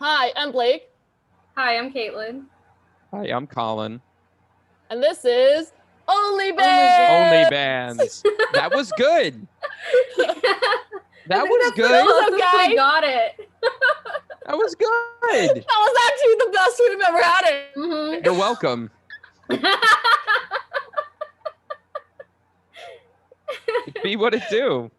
Hi, I'm Blake. Hi, I'm Caitlin. Hi, I'm Colin. And this is OnlyBands. OnlyBands. OnlyBands. That was good. That was good. That was Closest okay. we got it. That was good. That was actually the best we've ever had it. Mhm. You're welcome. Be what it do.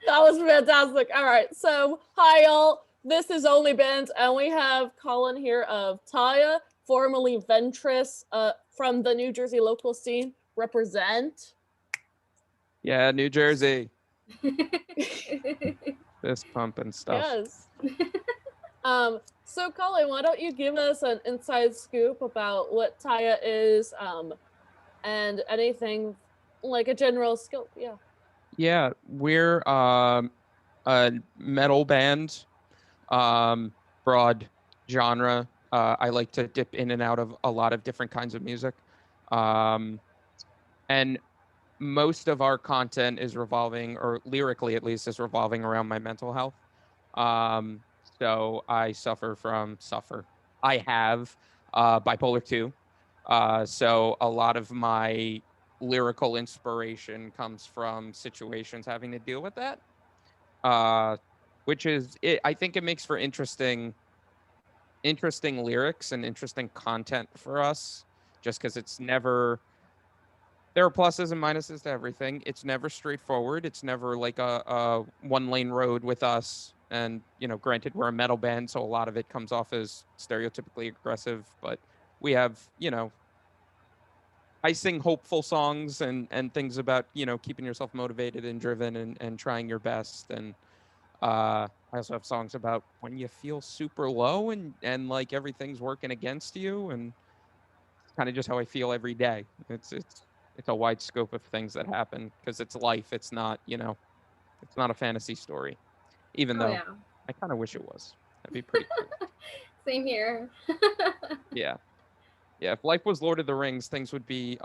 That was fantastic. All right, so hi y'all. This is OnlyBands, and we have Colin here of Taiia, formerly Ventress, from the New Jersey local scene. Represent. Yeah, New Jersey. Fist pump and stuff. Yes. So Colin, why don't you give us an inside scoop about what Taiia is, and anything like a general skill? Yeah. Yeah, we're a metal band, broad genre. I like to dip in and out of a lot of different kinds of music. And most of our content is revolving, or lyrically at least, is revolving around my mental health. So I I have bipolar 2. So a lot of my lyrical inspiration comes from situations having to deal with that. Which is it, I think it makes for interesting lyrics and interesting content for us, just because it's never, there are pluses and minuses to everything. It's never straightforward. It's never like a one lane road with us. And, granted, we're a metal band, so a lot of it comes off as stereotypically aggressive, but we have, I sing hopeful songs and things about, keeping yourself motivated and driven and trying your best. And I also have songs about when you feel super low and like everything's working against you, and kind of just how I feel every day. It's a wide scope of things that happen because it's life. It's not, it's not a fantasy story, even Oh though yeah. I kind of wish it was. That'd be pretty cool. Same here. Yeah. Yeah. If life was Lord of the Rings, things would be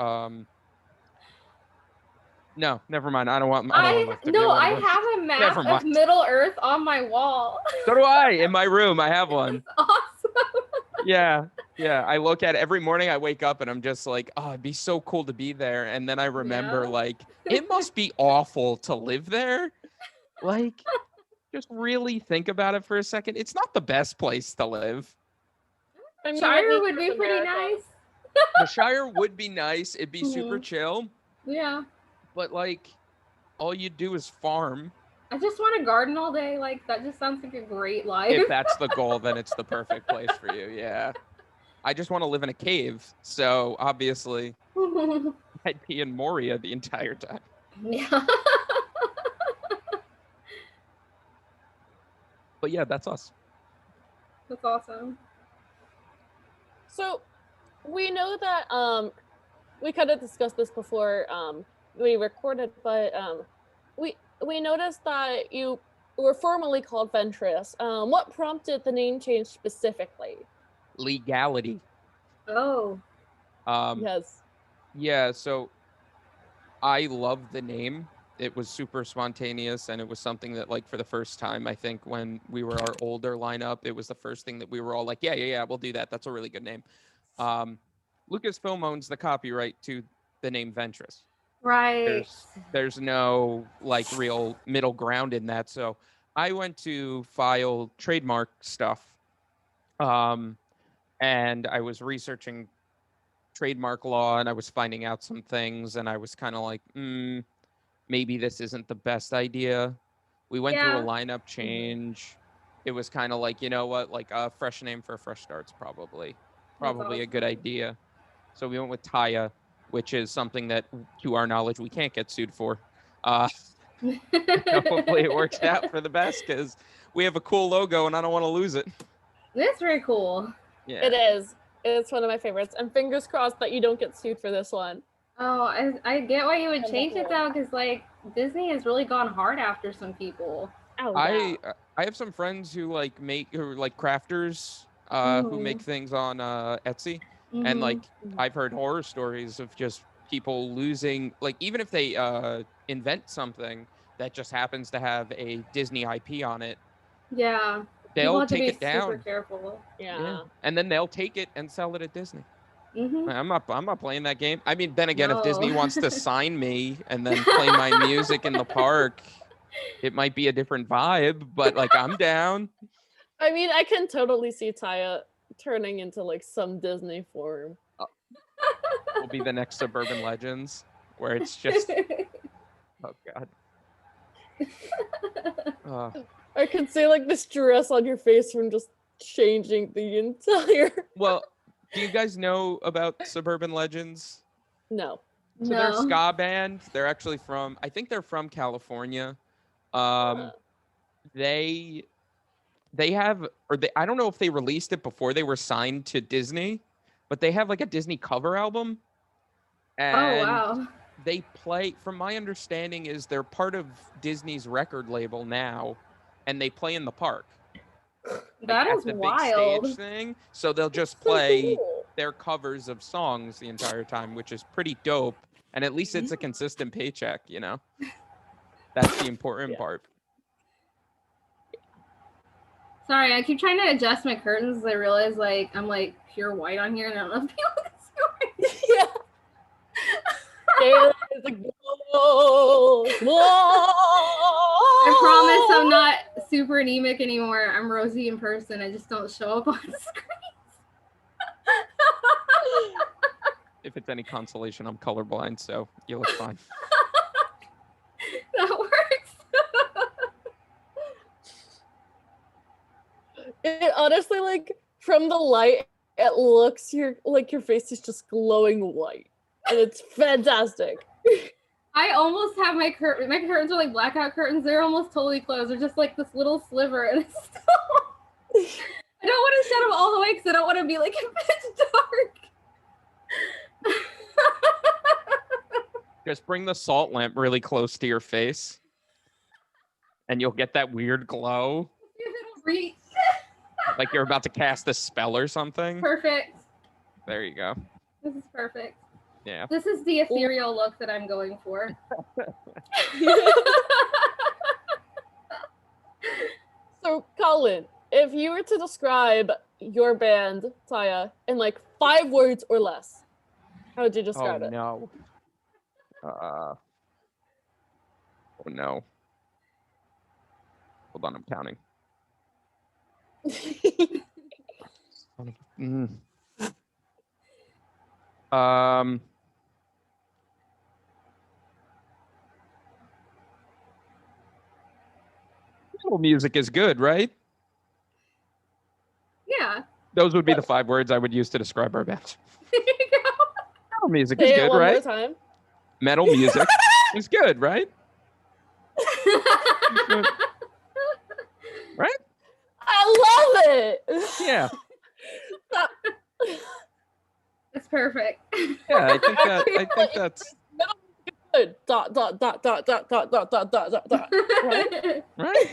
no, never mind. I don't want life to be Lord of I the Rings. have a Never map of mind. Middle Earth on my wall. So do I in my room. I have one. It's awesome. Yeah. Yeah. I look at it every morning. I wake up and I'm just like, oh, it'd be so cool to be there. And then I remember, Yeah. like, it must be awful to live there. Like, just really think about it for a second. It's not the best place to live. I mean, Shire would be pretty nice. The Shire would be nice. It'd be super chill. Yeah. But, like, all you do is farm. I just want a garden all day. Like, that just sounds like a great life. If that's the goal, then it's the perfect place for you. Yeah. I just want to live in a cave. So, obviously, I'd be in Moria the entire time. Yeah. But yeah, that's us. That's awesome. So we know that we kind of discussed this before we recorded, but we noticed that you were formerly called Ventress. What prompted the name change specifically? Legality. Oh. Yes. Yeah, so I love the name. It was super spontaneous, and it was something that, like, for the first time, I think when we were our older lineup, it was the first thing that we were all like, yeah, we'll do that. That's a really good name. Lucasfilm owns the copyright to the name Ventress. Right. There's no, like, real middle ground in that. So I went to file trademark stuff, and I was researching trademark law, and I was finding out some things, and I was kind of like, maybe this isn't the best idea. We went through a lineup change. It was kind of like, you know what, like a fresh name for a fresh start's probably a good idea. So we went with Taiia, which is something that, to our knowledge, we can't get sued for. Hopefully it works out for the best, because we have a cool logo and I don't want to lose it. That's very cool. Yeah. It is. It's one of my favorites. And fingers crossed that you don't get sued for this one. Oh, I get why you would change it though, because like Disney has really gone hard after some people. Oh, I have some friends who like crafters who make things on Etsy, and like I've heard horror stories of just people losing, like, even if they invent something that just happens to have a Disney IP on it, Yeah. People They'll have to take be it down. super careful. Yeah. And then they'll take it and sell it at Disney. I'm not playing that game. I mean, then again, if Disney wants to sign me and then play my music in the park, it might be a different vibe, but like I'm down. I mean, I can totally see Taiia turning into like some Disney form. Will be the next Suburban Legends, where it's just oh god. I can see like the stress on your face from just changing the entire. Well, do you guys know about Suburban Legends? No. So they're a ska band. They're actually from, I think they're from California. They have, or they, I don't know if they released it before they were signed to Disney, but they have like a Disney cover album. And they play, from my understanding, is they're part of Disney's record label now, and they play in the park. That is the wild. big stage thing. So they'll just play their covers of songs the entire time, which is pretty dope. And at least it's a consistent paycheck, you know? That's the important part. Sorry, I keep trying to adjust my curtains as I realize like I'm like pure white on here and I don't know if people can see. Yeah. It's like, whoa. I promise I'm not super anemic anymore. I'm rosy in person. I just don't show up on screens. If it's any consolation, I'm colorblind, so you look fine. That works. It honestly, like, from the light, it looks your face is just glowing white. And it's fantastic. I almost have my curtains are like blackout curtains. They're almost totally closed. They're just like this little sliver, and it's still. I don't want to shut them all the way because I don't want to be like pitch dark. Just bring the salt lamp really close to your face, and you'll get that weird glow. It'll reach. Like you're about to cast a spell or something. Perfect. There you go. This is perfect. Yeah. This is the ethereal look that I'm going for. So, Colin, if you were to describe your band, Taiia, in like 5 words or less, how would you describe it? No. Oh no. Hold on, I'm counting. Metal music is good, right? Yeah. Those would be the 5 words I would use to describe our band. There you go. Metal music Say is it good, one right? more time. Metal music is good, right? Right? I love it. Yeah. It's perfect. Yeah, I think that's Good. Dot dot dot dot dot dot dot dot dot dot dot. Right? right.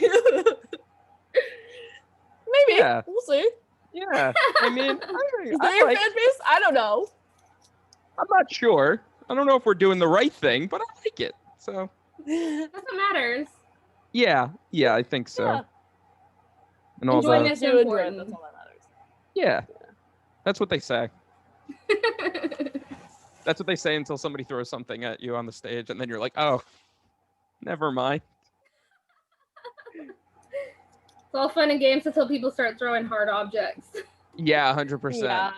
Maybe. Yeah. We'll see. Yeah. I mean, Is there your fan base? I don't know. I'm not sure. I don't know if we're doing the right thing, but I like it. So That's what matters. yeah, I think so. Yeah. And all Enjoying the, is You enjoy it, important. that's all that matters. yeah, that's what they say. That's what they say until somebody throws something at you on the stage, and then you're like, oh, never mind. It's all fun and games until people start throwing hard objects. Yeah, 100%. Yeah.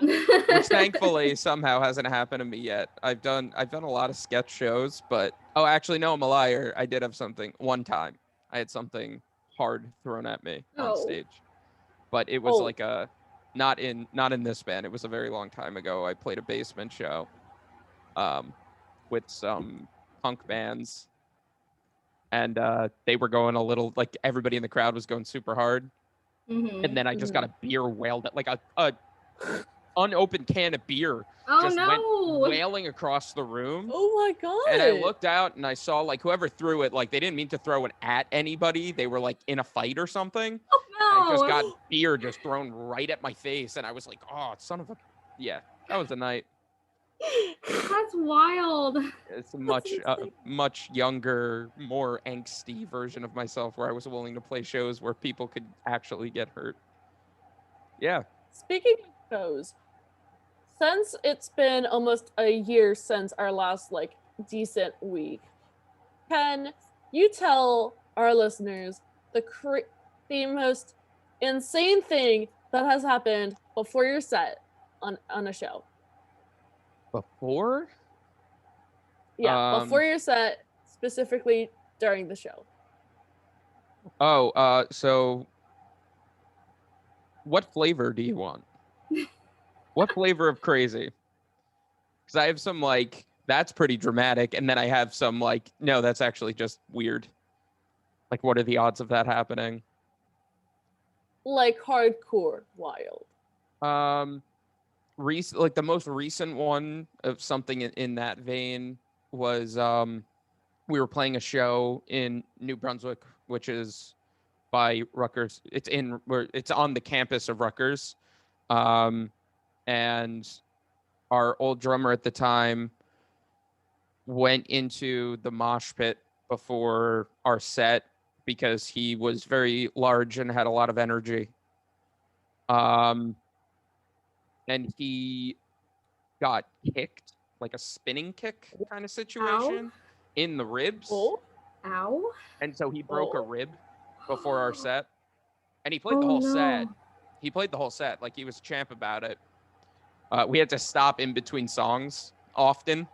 Which thankfully somehow hasn't happened to me yet. I've done a lot of sketch shows, but actually no, I'm a liar. I did have something one time. I had something hard thrown at me on stage, but it was like not in this band. It was a very long time ago. I played a basement show, with some punk bands, and they were going a little, like, everybody in the crowd was going super hard. And then I just got a beer wailed at, like a unopened can of beer went wailing across the room. Oh my god. And I looked out and I saw, like, whoever threw it, like, they didn't mean to throw it at anybody. They were like in a fight or something. Oh no. I just got beer just thrown right at my face, and I was like, oh, son of a, yeah, that was the night. That's wild. It's a much younger, more angsty version of myself where I was willing to play shows where people could actually get hurt. Yeah. Speaking of shows, since it's been almost a year since our last like decent week, can you tell our listeners the most insane thing that has happened before your set on a show? Before? Yeah, before your set, specifically during the show. Oh, so what flavor do you want? What flavor of crazy? Because I have some like, that's pretty dramatic. And then I have some like, no, that's actually just weird. Like, what are the odds of that happening? Like hardcore wild. Like the most recent one of something in that vein was we were playing a show in New Brunswick, which is by Rutgers. It's on the campus of Rutgers. And our old drummer at the time went into the mosh pit before our set because he was very large and had a lot of energy. And he got kicked, like a spinning kick kind of situation, in the ribs. Oh. Ow. And so he broke a rib before our set. And he played the whole set. He played the whole set. Like, he was a champ about it. We had to stop in between songs often.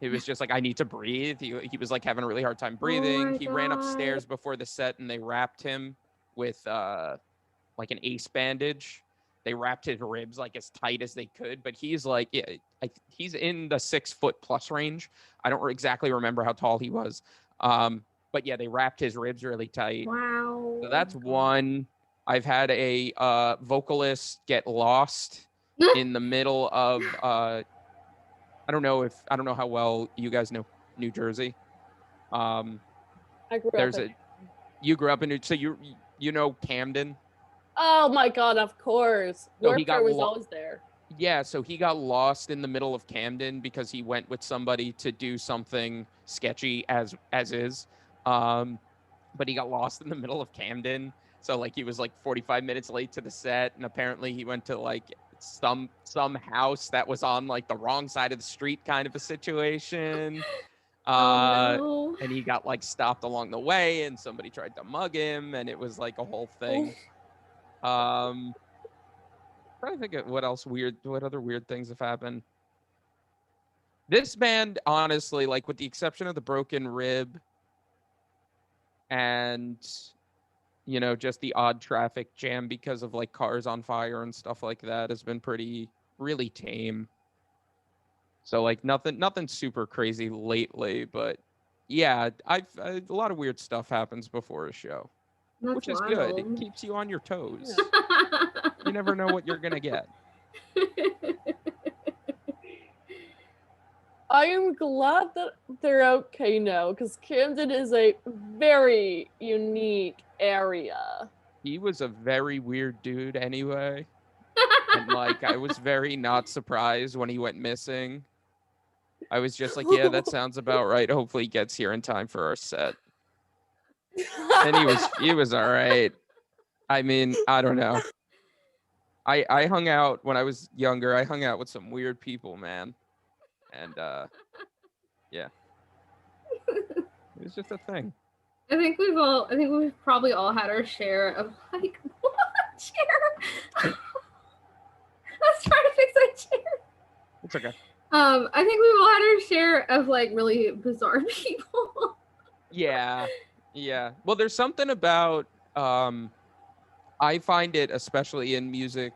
He was just like, I need to breathe. He was like having a really hard time breathing. He ran upstairs before the set and they wrapped him with like an ace bandage. They wrapped his ribs like as tight as they could, but he's like, yeah, he's in the 6 foot plus range. I don't exactly remember how tall he was. But yeah, they wrapped his ribs really tight. Wow. So that's one. I've had a vocalist get lost in the middle of I don't know how well you guys know New Jersey. I grew up you grew up in so you know Camden. Oh my god, of course. So he was always there. Yeah, so he got lost in the middle of Camden because he went with somebody to do something sketchy as is. But he got lost in the middle of Camden. So like he was like 45 minutes late to the set, and apparently he went to like some house that was on like the wrong side of the street kind of a situation. No. And he got like stopped along the way and somebody tried to mug him and it was like a whole thing. Trying to think of what other weird things have happened. This band, honestly, like with the exception of the broken rib and, you know, just the odd traffic jam because of like cars on fire and stuff like that, has been really tame. So like nothing super crazy lately, but yeah, a lot of weird stuff happens before a show. That's which is wild. good. It keeps you on your toes. You never know what you're going to get. I am glad that they're okay now, because Camden is a very unique area. He was a very weird dude anyway. And like, I was very not surprised when he went missing. I was just like, yeah, that sounds about right. Hopefully he gets here in time for our set. And he was all right. I mean, I don't know. I hung out when I was younger. I hung out with some weird people, man. And yeah. It was just a thing. I think we've probably all had our share of like what chair? Let's try to fix that chair. It's okay. I think we've all had our share of like really bizarre people. Yeah. Well, there's something about I find it, especially in music,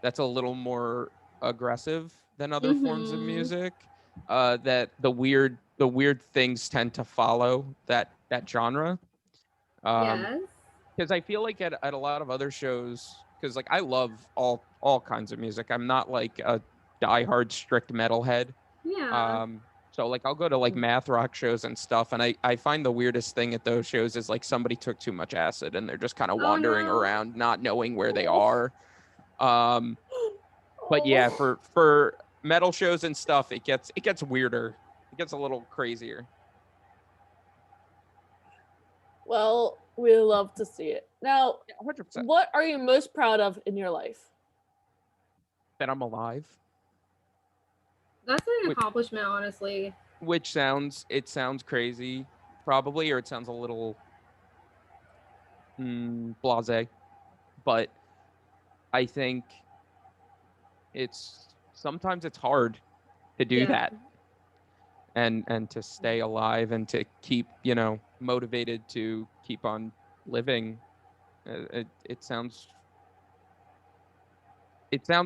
that's a little more aggressive than other forms of music. That the weird things tend to follow that genre. Yes. Because I feel like at a lot of other shows, because like I love all kinds of music. I'm not like a diehard strict metalhead. Yeah. So like I'll go to like math rock shows and stuff, and I find the weirdest thing at those shows is like somebody took too much acid and they're just kind of wandering around, not knowing where they are. But yeah, for metal shows and stuff, it gets weirder. It gets a little crazier. Well, we love to see it. Now, 100%. what are you most proud of in your life? That I'm alive. That's an accomplishment, honestly. Which sounds crazy, probably, or it sounds a little blasé, but I think sometimes it's hard to do that, and to stay alive and to keep motivated to keep on living. It sounds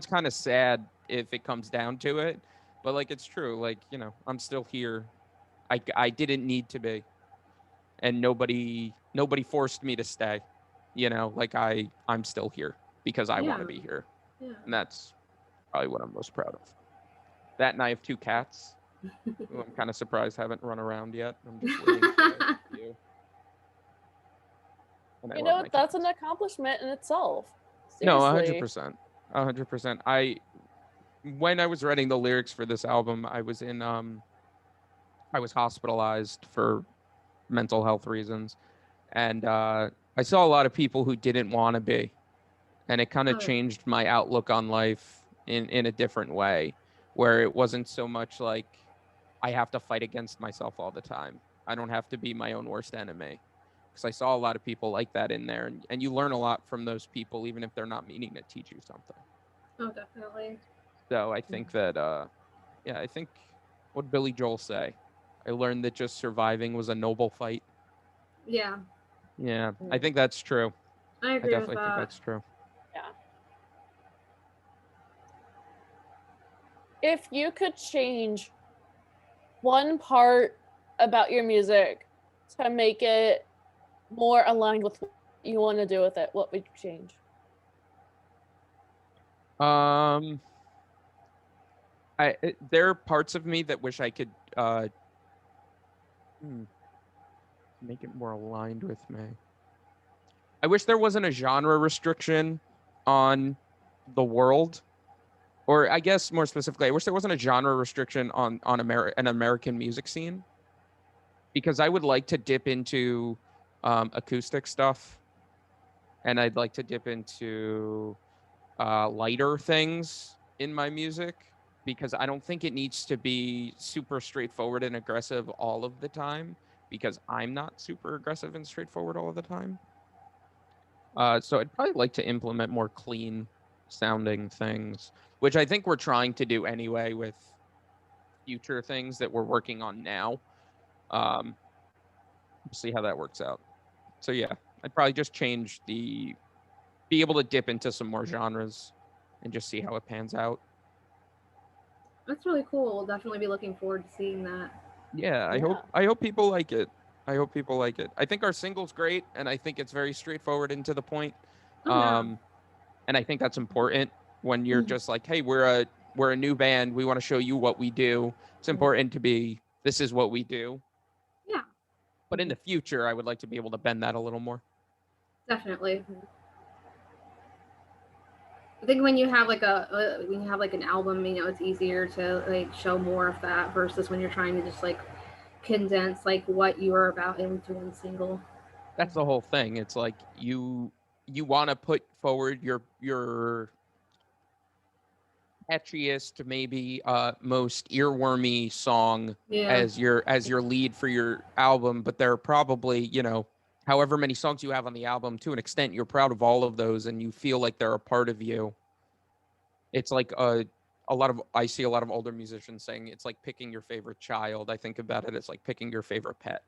kind of sad if it comes down to it, but like it's true. Like I'm still here. I didn't need to be, and nobody forced me to stay. Like I'm still here because I want to be here, and that's probably what I'm most proud of. That, and I have 2 cats who I'm kind of surprised haven't run around yet. I'm just waiting for you. That's an accomplishment in itself. No, Seriously. 100%. When I was writing the lyrics for this album, I was hospitalized for mental health reasons, and I saw a lot of people who didn't want to be, and it kind of changed my outlook on life in a different way, where it wasn't so much like I have to fight against myself all the time. I don't have to be my own worst enemy, because I saw a lot of people like that in there, and you learn a lot from those people, even if they're not meaning to teach you something. Oh, definitely. So I think that, I think what Billy Joel say? I learned that just surviving was a noble fight. Yeah. Yeah, I think that's true. I agree with that. I definitely think that's true. Yeah. If you could change one part about your music to make it more aligned with what you want to do with it, what would you change? There are parts of me that wish I could make it more aligned with me. I wish there wasn't a genre restriction on the world, or I guess more specifically, I wish there wasn't a genre restriction on an American music scene, because I would like to dip into acoustic stuff, and I'd like to dip into lighter things in my music, because I don't think it needs to be super straightforward and aggressive all of the time, because I'm not super aggressive and straightforward all of the time. So I'd probably like to implement more clean sounding things, which I think we're trying to do anyway with future things that we're working on now. We'll see how that works out. So yeah, I'd probably just be able to dip into some more genres and just see how it pans out. That's really cool. We'll definitely be looking forward to seeing that. Yeah, I hope people like it. I think our single's great, and I think it's very straightforward and to the point. And I think that's important when you're just like, hey, we're a new band. We want to show you what we do. It's important to be, this is what we do. Yeah. But in the future, I would like to be able to bend that a little more. Definitely. I think when you have an album, it's easier to like show more of that versus when you're trying to just like condense like what you are about into one single. That's the whole thing. It's like you want to put forward your catchiest, maybe most earwormy song as your lead for your album, but there are probably, however many songs you have on the album, to an extent you're proud of all of those and you feel like they're a part of you. It's like I see a lot of older musicians saying it's like picking your favorite child. I think about it as like picking your favorite pet,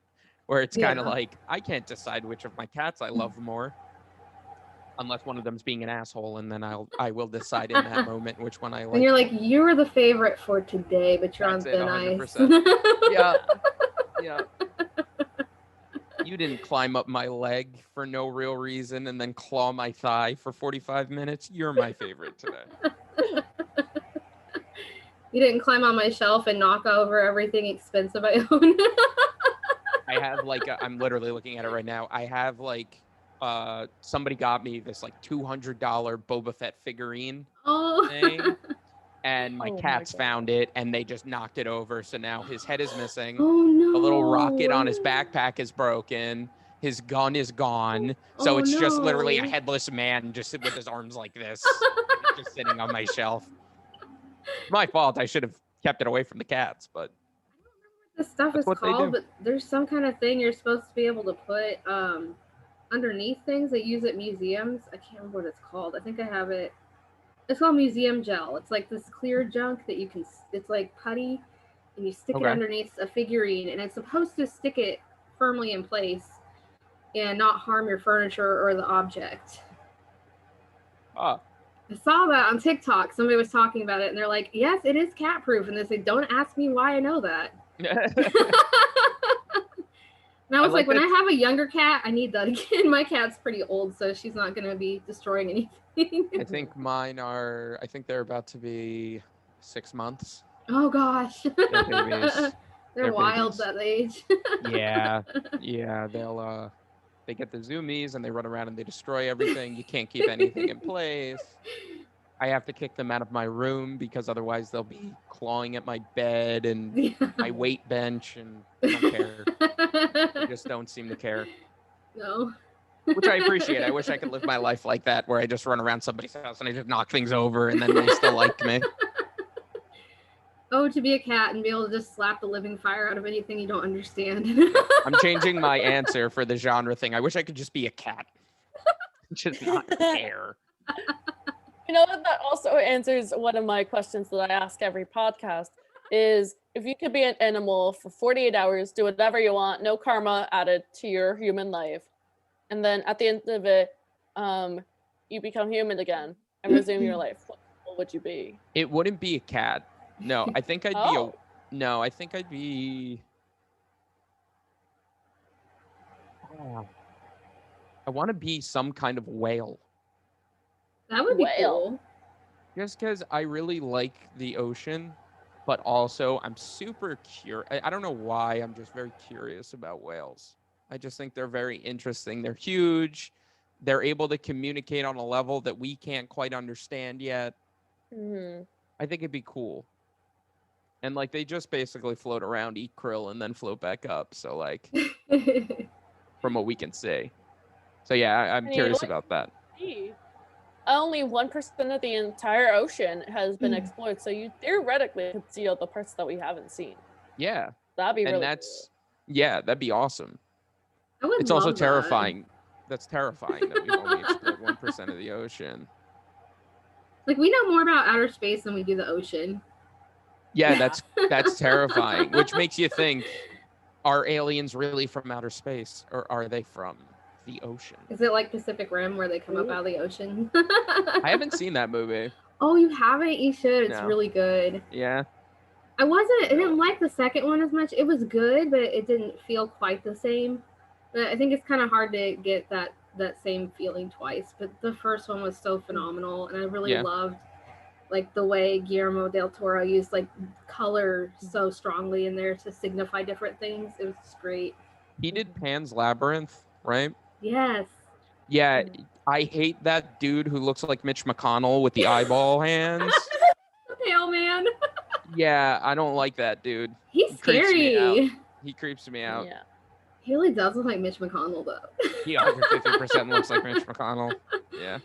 where it's kind of like, I can't decide which of my cats I love more, unless one of them's being an asshole, and then I will decide in that moment which one I like. And you're like, you were the favorite for today, but you're on thin ice. Yeah. You didn't climb up my leg for no real reason and then claw my thigh for 45 minutes. You're my favorite today. You didn't climb on my shelf and knock over everything expensive I own. I have I'm literally looking at it right now. I have somebody got me this $200 Boba Fett figurine thing. and my Oh my cats God. found it and they just knocked it over. So now his head is missing. Oh no. The little rocket on his backpack is broken. His gun is gone. So Oh, it's just literally a no. headless man just with his arms like this, just sitting on my shelf. My fault. I should have kept it away from the cats, but The stuff that's is what they called, do. but there's some kind of thing you're supposed to be able to put underneath things that use at museums. I can't remember what it's called. I think I have it. It's called museum gel. It's like this clear junk that you can. It's like putty, and you stick it Okay. underneath a figurine, and it's supposed to stick it firmly in place and not harm your furniture or the object. Oh. I saw that on TikTok. Somebody was talking about it, and they're like, "Yes, it is cat proof." And they say, "Don't ask me why I know that." And I was like, when I have a younger cat, I need that again. My cat's pretty old, so she's not going to be destroying anything. I think mine are, I think they're about to be 6 months. Oh, gosh. They're babies. They're wild babies. that age. Yeah. They get the zoomies and they run around and they destroy everything. You can't keep anything in place. I have to kick them out of my room because otherwise they'll be clawing at my bed and my weight bench, and they don't care. They just don't seem to care. No. Which I appreciate. I wish I could live my life like that, where I just run around somebody's house and I just knock things over and then they still like me. Oh, to be a cat and be able to just slap the living fire out of anything you don't understand. I'm changing my answer for the genre thing. I wish I could just be a cat. Just not care. You know what? That also answers one of my questions that I ask every podcast is, if you could be an animal for 48 hours, do whatever you want, no karma added to your human life. And then at the end of it, you become human again and resume your life. What would you be? It wouldn't be a cat. No, I think I'd Oh. No, I think I'd be... Oh. I want to be some kind of whale. That would be Whale. cool. Just because I really like the ocean, but also I'm super curious. I don't know why, I'm just very curious about whales. I just think they're very interesting. They're huge. They're able to communicate on a level that we can't quite understand yet. Mm-hmm. I think it'd be cool. And like they just basically float around, eat krill, and then float back up. So like, from what we can see. So yeah, I'm curious about that. Only 1% of the entire ocean has been explored, so you theoretically could see all the parts that we haven't seen. Yeah, that'd be really cool. Yeah, that'd be awesome. I would It's also love that. terrifying. That's terrifying that we've only explored 1% of the ocean. Like, we know more about outer space than we do the ocean. Yeah, that's terrifying. Which makes you think: are aliens really from outer space, or are they from the ocean? Is it like Pacific Rim where they come up out of the ocean? I haven't seen that movie. Oh, you haven't? You should. It's No. really good. Yeah. I didn't like the second one as much. It was good, but it didn't feel quite the same. But I think it's kind of hard to get that same feeling twice. But the first one was so phenomenal, and I really loved like the way Guillermo del Toro used like color so strongly in there to signify different things. It was just great. He did Pan's Labyrinth, right? Yes. Yeah, I hate that dude who looks like Mitch McConnell with the eyeball hands. Pale man. Yeah, I don't like that dude. He's scary. He creeps me out. Yeah. He really does look like Mitch McConnell, though. He 150% looks like Mitch McConnell. Yeah.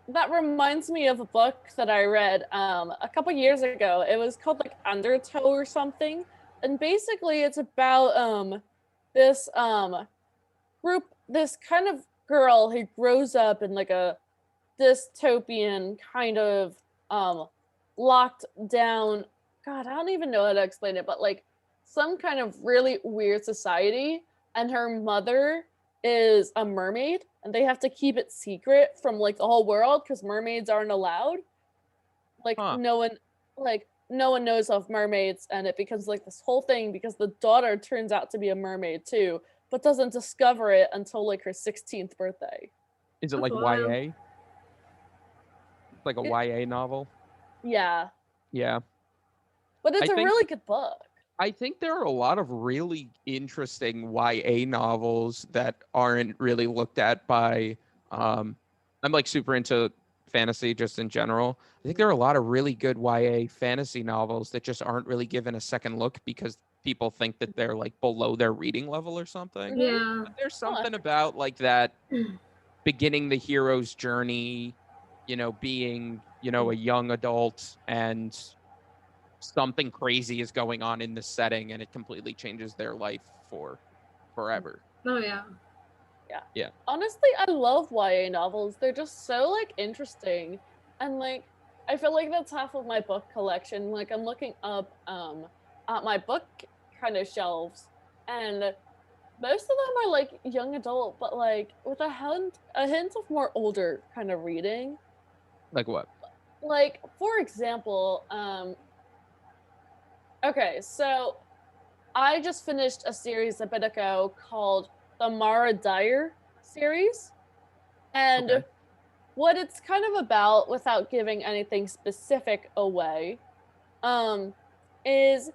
That reminds me of a book that I read a couple years ago. It was called like Undertow or something. And basically it's about this group, this kind of girl who grows up in like a dystopian kind of locked down, God, I don't even know how to explain it, but like some kind of really weird society, and her mother is a mermaid and they have to keep it secret from like the whole world because mermaids aren't allowed. Like no one knows of mermaids, and it becomes like this whole thing because the daughter turns out to be a mermaid too, but doesn't discover it until like her 16th birthday. Is it like YA? Like a YA novel? Yeah. Yeah. But it's a really good book. I think there are a lot of really interesting YA novels that aren't really looked at by I'm like super into fantasy just in general. I think there are a lot of really good YA fantasy novels that just aren't really given a second look because people think that they're like below their reading level or something. Yeah. But there's something about like that beginning the hero's journey, being, a young adult and something crazy is going on in the setting and it completely changes their life for forever. Oh yeah. Yeah. Honestly, I love YA novels. They're just so like interesting. And like I feel like that's half of my book collection. Like I'm looking up at my book kind of shelves, and most of them are like young adult, but like with a hint of more older kind of reading. Like what? Like for example, okay, so I just finished a series a bit ago called the Mara Dyer series. And Okay. what it's kind of about, without giving anything specific away, is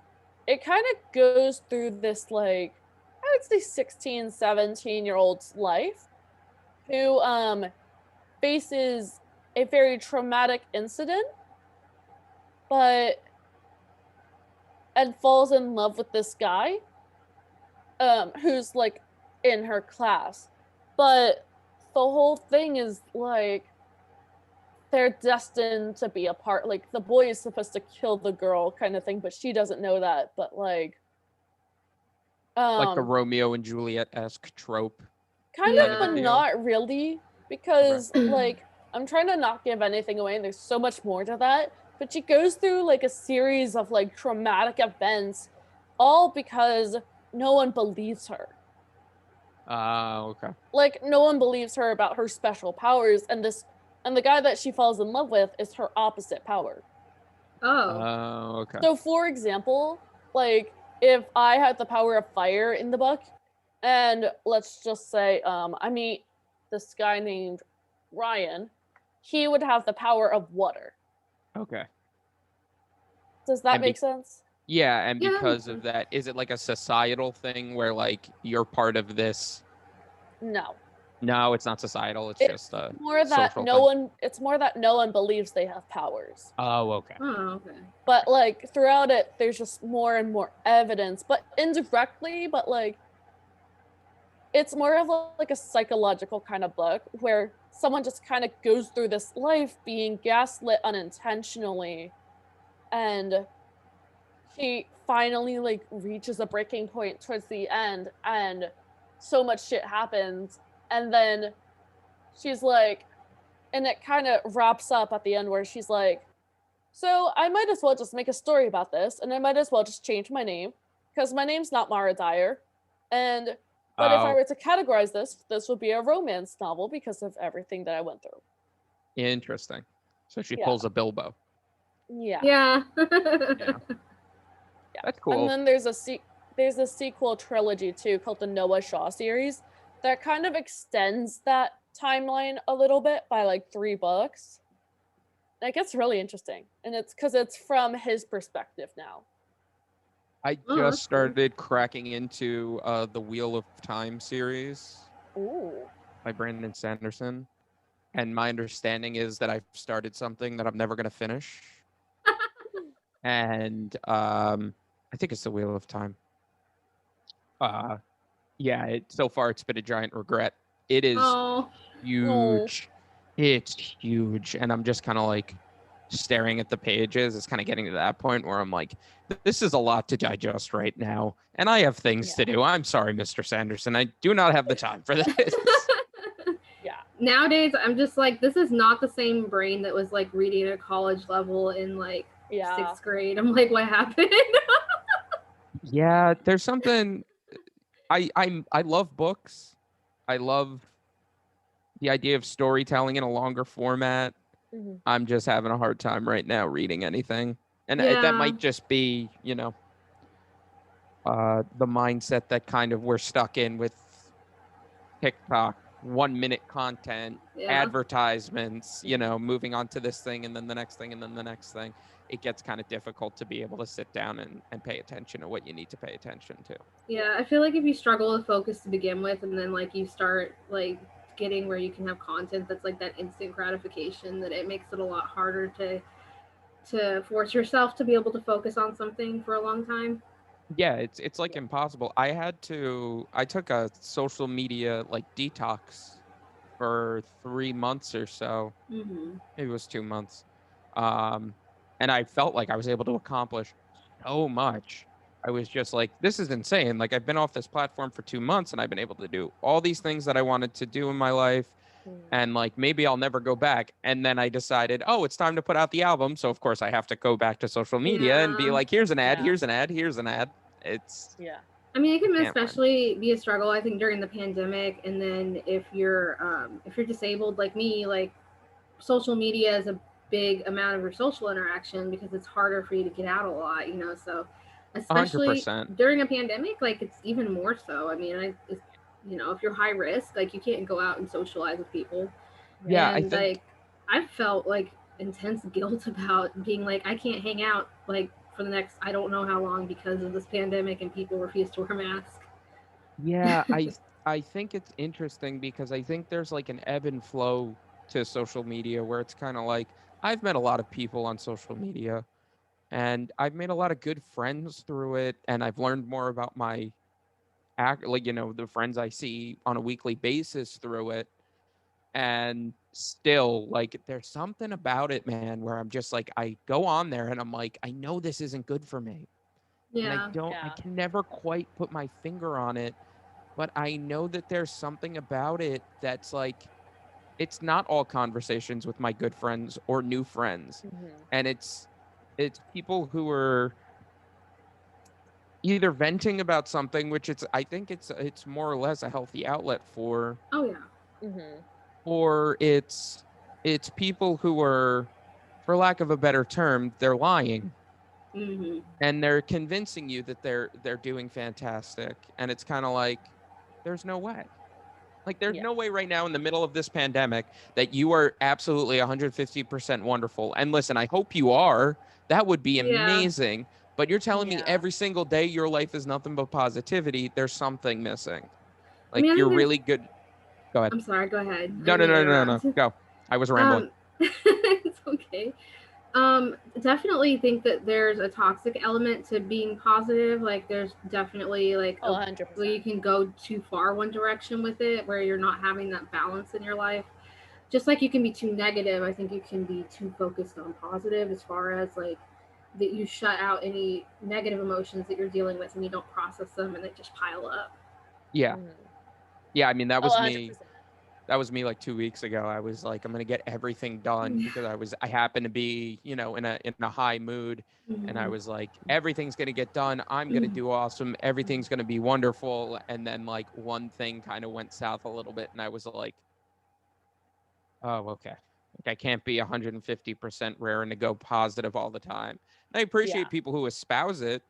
it kind of goes through this, like, I would say 16, 17-year-old's life who faces a very traumatic incident, and falls in love with this guy who's like in her class. But the whole thing is like they're destined to be apart. Like the boy is supposed to kill the girl kind of thing, but she doesn't know that. But like The Romeo and Juliet-esque trope. kind Yeah. of, but not really, because like I'm trying to not give anything away and there's so much more to that. But she goes through like a series of like traumatic events, all because no one believes her. Okay. Like no one believes her about her special powers, and the guy that she falls in love with is her opposite power. Oh. Okay. So for example, like if I had the power of fire in the book, and let's just say I meet this guy named Ryan, he would have the power of water. Okay. Does that And make sense? Yeah, and Yeah, that because makes of sense. that, is it like a societal thing where like you're part of this? No. No, it's not societal. It's It's just a more that social no thing. one it's more that no one believes they have powers. Oh, okay. Oh, okay. But like throughout it there's just more and more evidence, but indirectly, but like it's more of like a psychological kind of book where someone just kind of goes through this life being gaslit unintentionally, and she finally like reaches a breaking point towards the end, and so much shit happens, and then she's like, and it kind of wraps up at the end where she's like, so I might as well just make a story about this, and I might as well just change my name because my name's not Mara Dyer, but if I Oh, were to categorize this would be a romance novel because of everything that I went through. interesting. So she Yeah. pulls a Bilbo. Yeah. Yeah. Yeah. That's cool. And then there's a sequel trilogy too called the Noah Shaw series that kind of extends that timeline a little bit by like 3 books. It gets really interesting, and it's because it's from his perspective now. I Oh, just that's cool. started cracking into the Wheel of Time series Ooh. by Brandon Sanderson. And my understanding is that I've started something that I'm never going to finish. And I think it's the Wheel of Time. Yeah, so far it's been a giant regret. It is Oh. huge. It's huge. And I'm just kind of like staring at the pages. It's kind of getting to that point where I'm like, this is a lot to digest right now. And I have things to do. I'm sorry, Mr. Sanderson. I do not have the time for this. Yeah. Nowadays, I'm just like, this is not the same brain that was like reading at college level in like Yeah. 6th grade. I'm like, what happened? Yeah, there's something. I love books. I love the idea of storytelling in a longer format. Mhm. I'm just having a hard time right now reading anything. And Yeah. that might just be, the mindset that kind of we're stuck in with TikTok, 1-minute content, Yeah. advertisements, moving on to this thing and then the next thing and then the next thing. It gets kind of difficult to be able to sit down and pay attention to what you need to pay attention to. Yeah, I feel like if you struggle with focus to begin with and then like you start like getting where you can have content that's like that instant gratification, that it makes it a lot harder to force yourself to be able to focus on something for a long time. Yeah, it's like impossible. I took a social media like detox for 3 months or so. Mm-hmm. Maybe it was 2 months. Um, and I felt like I was able to accomplish so much. I was just like, this is insane. Like, I've been off this platform for 2 months and I've been able to do all these things that I wanted to do in my life. And like, maybe I'll never go back. And then I decided, oh, it's time to put out the album. So, of course, I have to go back to social media and be Yeah. like, here's an ad, Yeah. here's an ad, here's an ad. It's, Yeah. I mean, it can can't win. especially be a struggle, I think, during the pandemic, and then if you're disabled like me, like social media is a big amount of your social interaction because it's harder for you to get out a lot, you know. So, especially 100%. during a pandemic, like it's even more so. I mean, you know, if you're high risk, like you can't go out and socialize with people, Yeah, I and think like I felt like intense guilt about being like I can't hang out like for the next I don't know how long because of this pandemic and people refuse to wear masks. Yeah, I think it's interesting because I think there's like an ebb and flow to social media where it's kind of like I've met a lot of people on social media and I've made a lot of good friends through it and I've learned more about my act like the friends I see on a weekly basis through it and still like there's something about it, man, where I'm just like I go on there and I'm like I know this isn't good for me and Yeah. I Yeah. can never quite put my finger on it, but I know that there's something about it that's like it's not all conversations with my good friends or new friends. And it's people who are either venting about something which I think it's more or less a healthy outlet for, Oh yeah. Mm-hmm. or it's people who are, for lack of a better term, they're lying Mm-hmm. and they're convincing you that they're doing fantastic, and it's kind of like there's no way. Like, there's Yeah. no way right now in the middle of this pandemic that you are absolutely 150% wonderful. And listen, I hope you are. That would be Yeah. amazing. But you're telling me Yeah. every single day your life is nothing but positivity. There's something missing. I Like, mean, I you're think there's. really good. Go ahead. I'm sorry. Go ahead. I No, didn't no, mean to no, no, no. interrupt. Go. I was rambling. It's okay. Definitely think that there's a toxic element to being positive. Like, there's definitely like Oh, a where you 100%. can go too far one direction with it, where you're not having that balance in your life. Just like you can be too negative, I think you can be too focused on positive, as far as like that you shut out any negative emotions that you're dealing with and you don't process them and they just pile up. Yeah. Mm-hmm. Yeah. I mean, that Oh, was me. 100%. That was me like 2 weeks ago. I was like, I'm gonna get everything done because I happened to be, in a high mood, and I Mhm. was like, everything's gonna get done. I'm gonna do awesome. Everything's gonna be wonderful. And then like one thing kind of went south a little bit, and I was like, oh, okay. Like I can't be 150% raring to go positive all the time. And I Yeah. appreciate people who espouse it,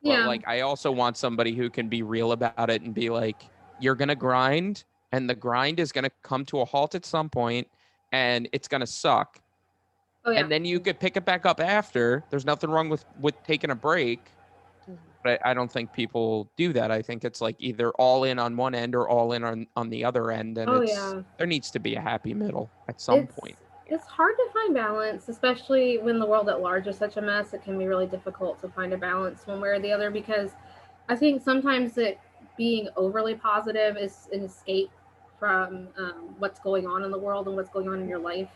but Yeah. like I also want somebody who can be real about it and be like, you're gonna grind, and the grind is gonna come to a halt at some point, and it's gonna suck. Oh yeah. And then you could pick it back up after. There's nothing wrong with taking a break, Mhm. but I don't think people do that. I think it's like either all in on one end or all in on the other end, and Oh it's yeah. there needs to be a happy middle at some It's point. Yeah. it's hard to find balance, especially when the world at large is such a mess. It can be really difficult to find a balance one way or the other, because I think sometimes that being overly positive is an escape from what's going on in the world and what's going on in your life.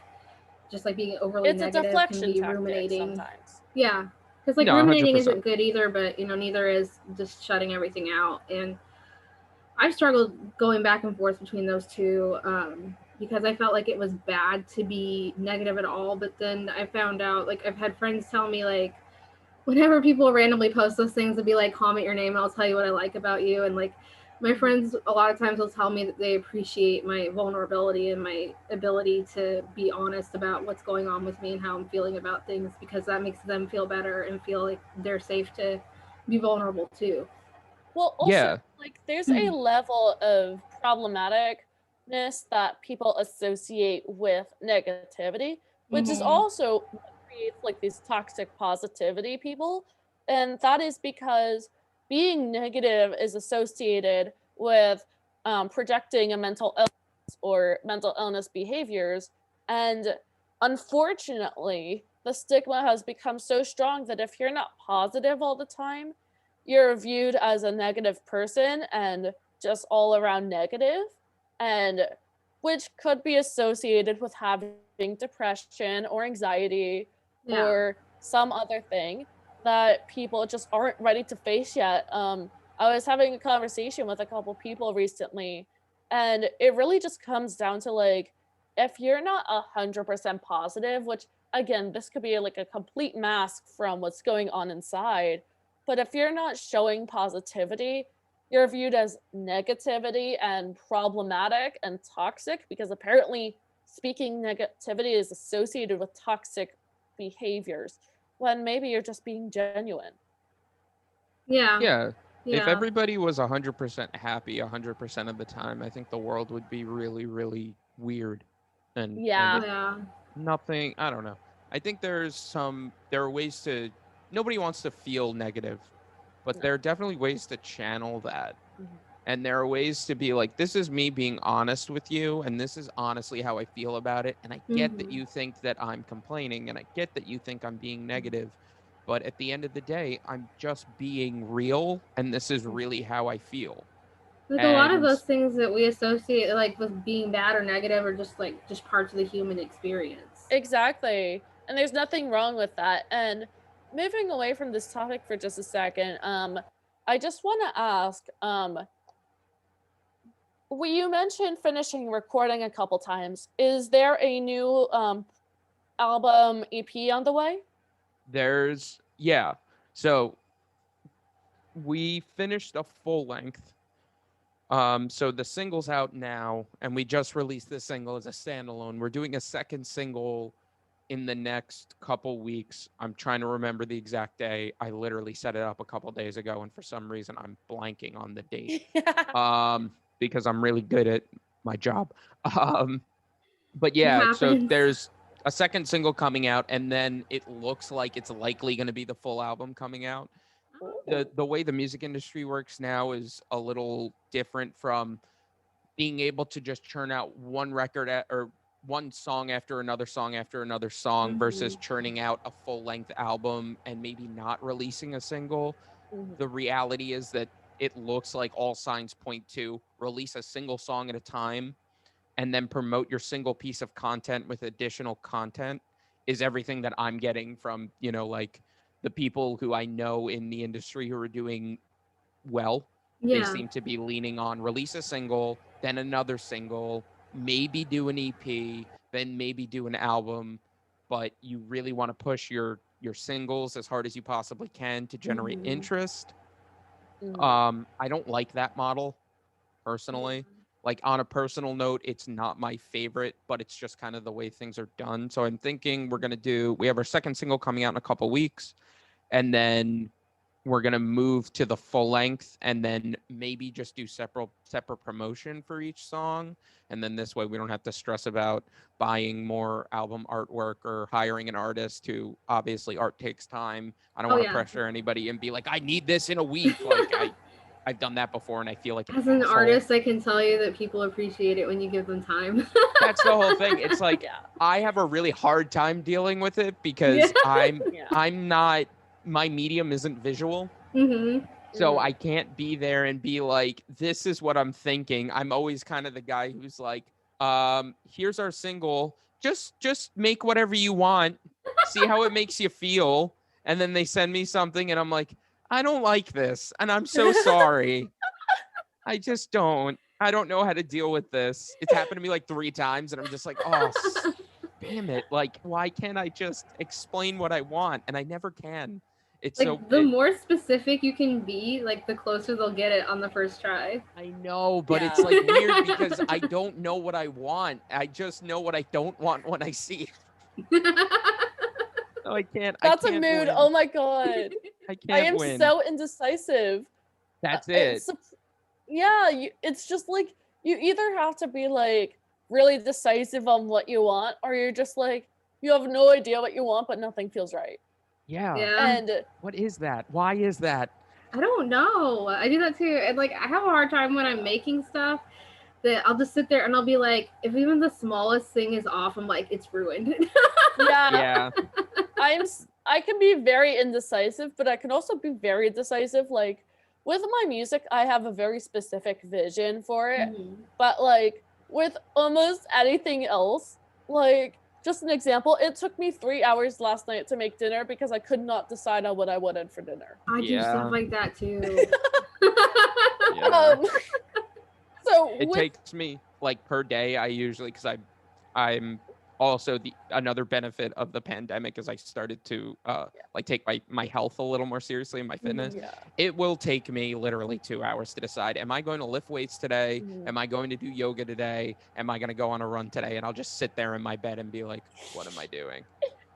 Just like being overly It's a negative can deflection be tactic ruminating. sometimes. Yeah, because like No, hundred ruminating percent. isn't good either, but you know neither is just shutting everything out. And I've struggled going back and forth between those two, because I felt like it was bad to be negative at all. But then I found out, like, I've had friends tell me, like, whenever people randomly post those things, and be like, comment your name and I'll tell you what I like about you. And like, my friends a lot of times will tell me that they appreciate my vulnerability and my ability to be honest about what's going on with me and how I'm feeling about things, because that makes them feel better and feel like they're safe to be vulnerable too. Well, also, Yeah. like, there's a level of problematicness that people associate with negativity, which is Mm-hmm. also what creates like these toxic positivity people. And that is because being negative is associated with projecting a mental illness or mental illness behaviors. And unfortunately, the stigma has become so strong that if you're not positive all the time, you're viewed as a negative person and just all around negative, and which could be associated with having depression or anxiety Yeah. or some other thing that people just aren't ready to face yet. I was having a conversation with a couple people recently, and it really just comes down to like, if you're not 100% positive, which again, this could be like a complete mask from what's going on inside, but if you're not showing positivity, you're viewed as negativity and problematic and toxic, because apparently speaking negativity is associated with toxic behaviors when maybe you're just being genuine. Yeah. Yeah. If Yeah. everybody was 100% happy 100% of the time, I think the world would be really, really weird. And Yeah. Yeah. nothing, I don't know. I think there are ways to, nobody wants to feel negative, but No. there are definitely ways to channel that. Mhm. And there are ways to be like, this is me being honest with you, and this is honestly how I feel about it. And I get that Mhm. you think that I'm complaining, and I get that you think I'm being negative. But at the end of the day, I'm just being real, and this is really how I feel. Like a lot of And those things that we associate like with being bad or negative are just like just parts of the human experience. Exactly. And there's nothing wrong with that. And moving away from this topic for just a second, I just want to ask, you mentioned finishing recording a couple times. Is there a new album EP on the way? yeah. So we finished a full length. So the single's out now, and we just released this single as a standalone. We're doing a second single in the next couple weeks. I'm trying to remember the exact day. I literally set it up a couple days ago, and for some reason I'm blanking on the date. Because I'm really good at my job. But It yeah, so happens. there's a second single coming out, and then it looks like it's likely going to be the full album coming out. The way the music industry works now is a little different from being able to just churn out one record or one song after another song after another song versus churning out a full length album and maybe not releasing a single. Mhm. The reality is that it looks like all signs point to release a single song at a time and then promote your single piece of content with additional content is everything that I'm getting from, like the people who I know in the industry who are doing well. They Yeah. seem to be leaning on release a single, then another single, maybe do an EP, then maybe do an album, but you really want to push your singles as hard as you possibly can to generate interest. Mhm. I don't like that model personally. Like on a personal note, it's not my favorite, but it's just kind of the way things are done. So I'm thinking we have our second single coming out in a couple weeks, and then we're going to move to the full length and then maybe just do separate promotion for each song. And then this way we don't have to stress about buying more album artwork or hiring an artist who obviously art takes time. I don't Oh want to yeah. pressure anybody and be like, I need this in a week. Like I've done that before and I feel like an As an asshole. artist, I can tell you that people appreciate it when you give them time. That's the whole thing. It's like Yeah. I have a really hard time dealing with it because Yeah. Yeah. I'm not, my medium isn't visual. So I can't be there and be like, this is what I'm thinking. I'm always kind of the guy who's like, here's our single. Just make whatever you want. See how it makes you feel. And then they send me something and I'm like, I don't like this. And I'm so sorry. I just don't. I don't know how to deal with this. It's happened to me like 3 times and I'm just like, oh, damn it. Like, why can't I just explain what I want? And I never can. It's Like so the more specific you can be, like the closer they'll get it on the first try. I know, but it's Yeah. like weird because I don't know what I want. I just know what I don't want when I see it. So I can't That's a mood. win. Oh my god. I I can't am win. so indecisive. That's it. Yeah, it's just like you either have to be like really decisive on what you want, or you're just like you have no idea what you want, but nothing feels right. Yeah. Yeah. And What is that? Why is that? I don't know. I do that too. And like I have a hard time when I'm making stuff that I'll just sit there and I'll be like, if even the smallest thing is off, I'm like, it's ruined. Yeah. Yeah. I can be very indecisive, but I can also be very decisive. Like with my music, I have a very specific vision for it. Mhm. But like with almost anything else, like just an example, it took me 3 hours last night to make dinner because I could not decide on what I wanted for dinner. I do Yeah. stuff like that too. Yeah. So It with takes me like per day. I usually, because I'm also another benefit of the pandemic is I started to like take my health a little more seriously and my fitness. yeah. It will take me literally 2 hours to decide, am I going to lift weights today? Mhm. Am I going to do yoga today? Am I going to go on a run today? And I'll just sit there in my bed and be like, what am I doing?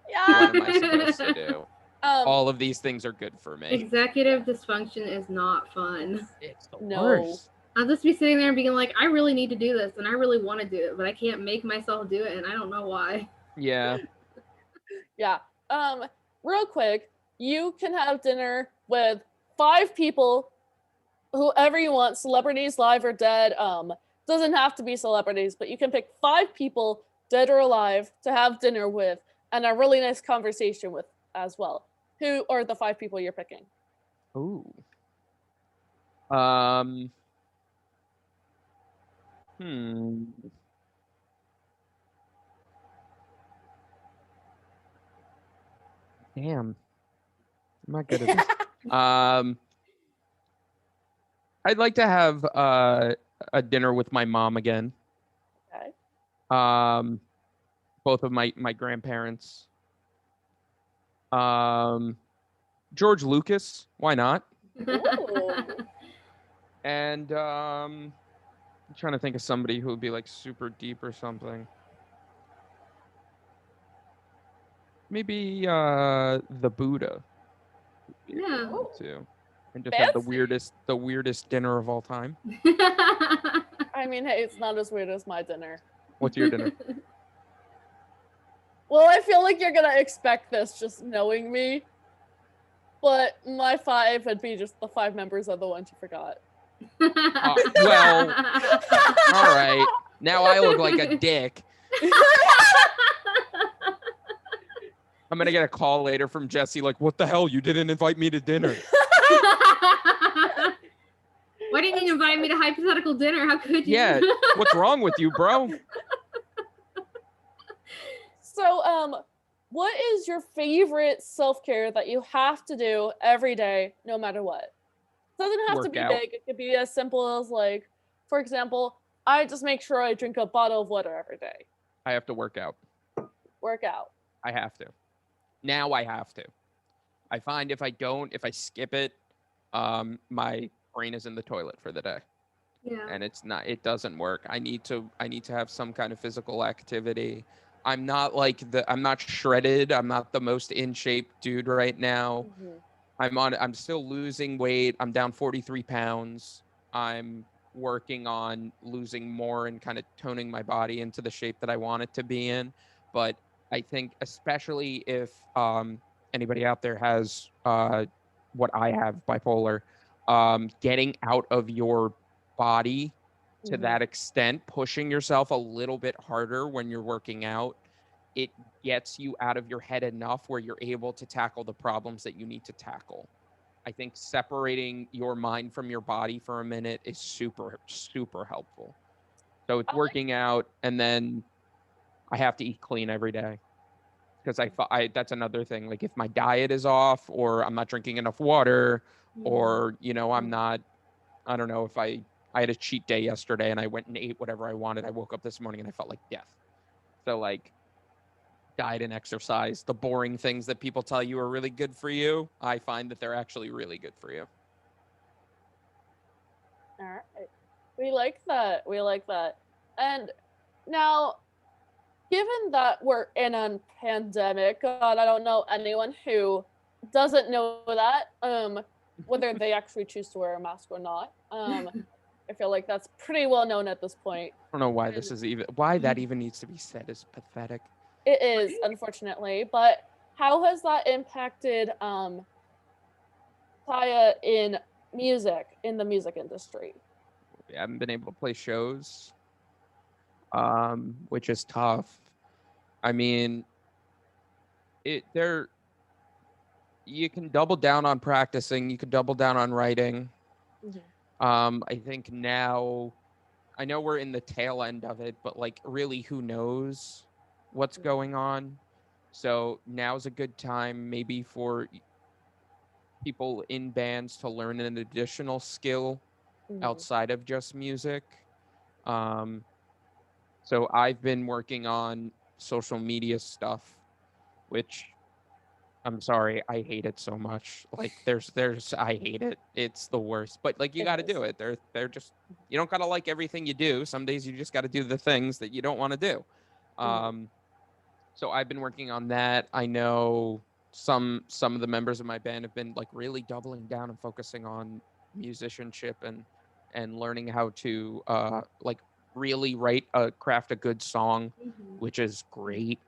Yeah. What am I supposed to do? All of these things are good for me. Executive dysfunction is not fun. It's the No. worst. I'll just be sitting there and being like, I really need to do this and I really want to do it, but I can't make myself do it and I don't know why. Yeah. Yeah. Real quick, you can have dinner with 5 people, whoever you want, celebrities, live or dead. Doesn't have to be celebrities, but you can pick 5 people, dead or alive, to have dinner with and a really nice conversation with as well. Who are the 5 people you're picking? Ooh. Damn. I'm not good at this. I'd like to have a dinner with my mom again. Okay. Both of my grandparents. George Lucas, why not? Ooh. And I'm trying to think of somebody who would be like super deep or something. Maybe the Buddha. Yeah. Too. And just have the Fancy. weirdest dinner of all time. I mean, hey, it's not as weird as my dinner. What's your dinner? Well, I feel like you're gonna expect this just knowing me. But my 5 would be just the 5 members of the ones you forgot. Well, all right. Now I look like a dick. I'm gonna get a call later from Jesse, like, what the hell? You didn't invite me to dinner. Why didn't you invite me to hypothetical dinner? How could you? Yeah, what's wrong with you, bro? So, what is your favorite self-care that you have to do every day, no matter what? It doesn't have to Work be out. big. It could be as simple as, like, for example, I just make sure I drink a bottle of water every day. I have to work out. Work out. I have to. Now I have to. I find if I skip it, my brain is in the toilet for the day. Yeah. And it doesn't work. I need to have some kind of physical activity. I'm not shredded. I'm not the most in shape dude right now. Mm-hmm. I'm still losing weight. I'm down 43 pounds. I'm working on losing more and kind of toning my body into the shape that I want it to be in. But I think especially if anybody out there has what I have, bipolar, getting out of your body to Mhm. that extent, pushing yourself a little bit harder when you're working out, it gets you out of your head enough where you're able to tackle the problems that you need to tackle. I think separating your mind from your body for a minute is super, super helpful. So it's working out, and then I have to eat clean every day. Because that's another thing. Like if my diet is off, or I'm not drinking enough water, or I'm not, I don't know, if I had a cheat day yesterday and I went and ate whatever I wanted. I woke up this morning and I felt like death. So like diet and exercise, the boring things that people tell you are really good for you, I find that they're actually really good for you. All right. We like that. We like that. And now, given that we're in a pandemic, God, I don't know anyone who doesn't know that, whether they actually choose to wear a mask or not. I feel like that's pretty well known at this point. I don't know why why that even needs to be said is pathetic. It is, unfortunately, but how has that impacted Taiia in the music industry? haven't been able to play shows, which is tough. I mean, you can double down on practicing, you can double down on writing. I think now, I know we're in the tail end of it, but like really who knows what's going on. So now's a good time maybe for people in bands to learn an additional skill outside of just music. Um, so I've been working on social media stuff, which I'm sorry, I hate it so much. Like I hate it. It's the worst. But like you got to do it. They're just, you don't got to like everything you do. Some days you just got to do the things that you don't want to do. So I've been working on that. I know some of the members of my band have been like really doubling down and focusing on musicianship and learning how to like really craft a good song, which is great.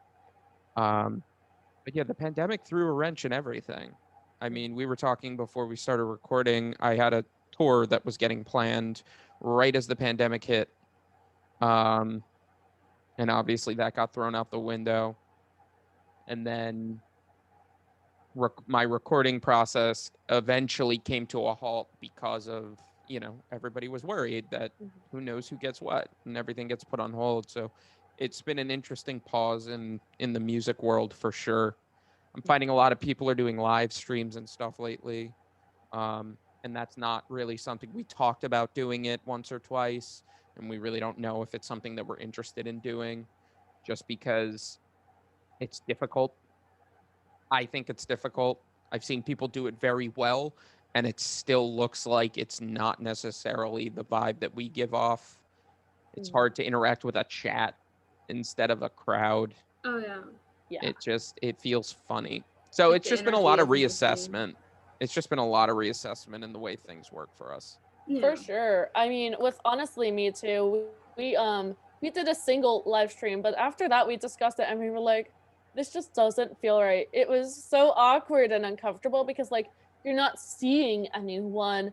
But yeah, the pandemic threw a wrench in everything. I mean, we were talking before we started recording. I had a tour that was getting planned right as the pandemic hit. And obviously that got thrown out the window. And then my recording process eventually came to a halt because of, everybody was worried that who knows who gets what and everything gets put on hold. So it's been an interesting pause in the music world for sure. I'm finding a lot of people are doing live streams and stuff lately. And that's not really something we talked about doing it once or twice. And we really don't know if it's something that we're interested in doing just because it's difficult. I think it's difficult. I've seen people do it very well, and it still looks like it's not necessarily the vibe that we give off. It's hard to interact with a chat instead of a crowd. Oh yeah. It feels funny. So it's just been a lot of reassessment. It's just been a lot of reassessment in the way things work for us. For sure. I mean, with honestly me too. We did a single live stream, but after that we discussed it and we were like, this just doesn't feel right. It was so awkward and uncomfortable because like you're not seeing anyone.